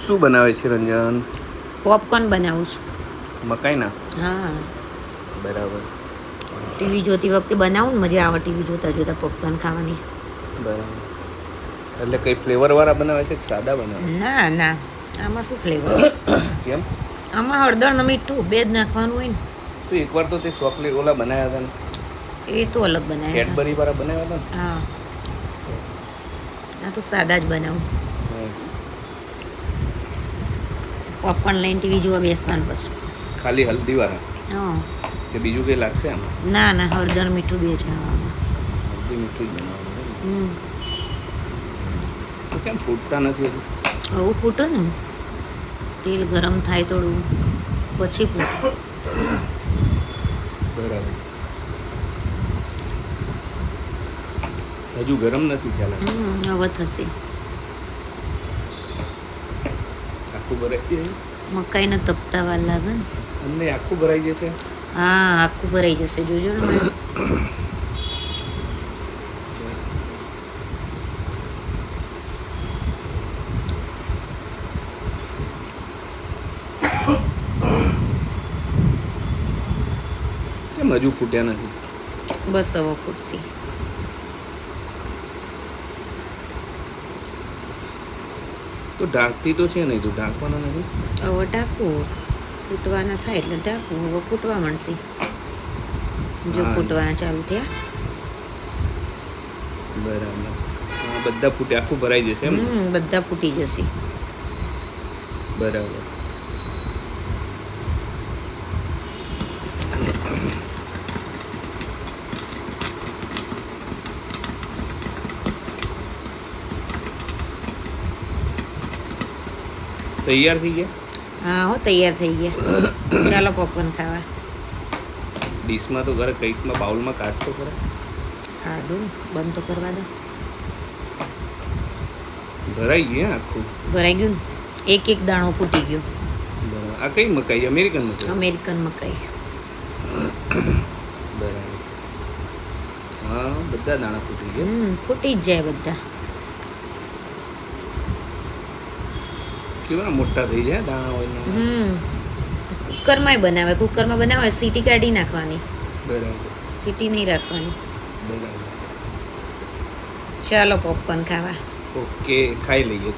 શું બનાવે છે રંજન? પોપકોર્ન બનાવું છું. મકાઈના? હા. બરાબર. ટીવી જોતી વખતે બનાવું ને મજા આવે ટીવી જોતા જોતા પોપકોર્ન ખાવાની. બરાબર. એટલે કઈ ફ્લેવરવાળા બનાવે છે કે સાદા બનાવે? ના ના, આમાં શું ફ્લેવર? કેમ? આમાં હળદર ને મીઠું બે જ નાખવાનું હોય ને. તો એકવાર તો તે ચોકલેટ ઓલા બનાવ્યા હતા ને? એ તો અલગ બનાવ્યા હતા. કેડબરી વાળા બનાવ્યા હતા ને? હા. આ તો સાદા જ બનાવું. પોપકોર્ન લઈને ટીવી જોવા બેસવાનું પછી. ખાલી હલ્દી વાળા? હા. કે બીજું કંઈ લાગશે આમાં? ના ના, હળદર મીઠું બે છે આમાં. હલ્દી મીઠું જ બનાવવાનું? હમ. તો કેમ ફૂટતા નથી હજુ? આવું ફૂટે ને, તેલ ગરમ થાય થોડું પછી ફૂટે. બરાબર. હજુ ગરમ નથી થયા? હવે થશે. આખું ભરાઈ જાય? મકાઈને તપતા વાર લાગે ને. અમને આખું ભરાઈ જશે? હા, આખું ભરાઈ જશે જોજો ને. કેમ હજુ ફૂટ્યા નથી? બસ હવે ફૂટશે. તો ઢાંકતી તો છે નહીં, તું ઢાંકવાના નથી? હવે ઢાંકવું, ફૂટવાના થાય એટલે ઢાંકવું. હવે ફૂટવા મળશે. જો ફૂટવાના ચાલુ થયા. બરાબર. બધા ફૂટે આખું ભરાઈ જશે એમ? બધા ફૂટી જશે. બરાબર. તૈયાર થઈ ગયા? હા હો, તૈયાર થઈ ગયા. ચાલો પોપકોર્ન ખાવા. ડીશમાં તો ઘરે કંઈકમાં બાઉલમાં કાઢતો ખરા? ખાધું, બંધ તો કરવા દો. ભરાઈ ગયું આખું? ભરાઈ ગયું ને, એક એક દાણો ફૂટી ગયો. બરાબર. આ કઈ મકાઈ? અમેરિકન મકાઈ? અમેરિકન મકાઈ. બરાબર. હા, બધા દાણા ફૂટી ગયા. ફૂટી જ જાય બધા. કેવા મોટા થઈ જાય દાણા હોય? કુકરમાંય બનાવે. કુકરમાં બનાવે, સીટી કાઢી નાખવાની. બરાબર. સીટી નહીં રાખવાની. બરાબર. ચાલો પોપકોર્ન ખાવા. ઓકે, ખાઈ લઈએ.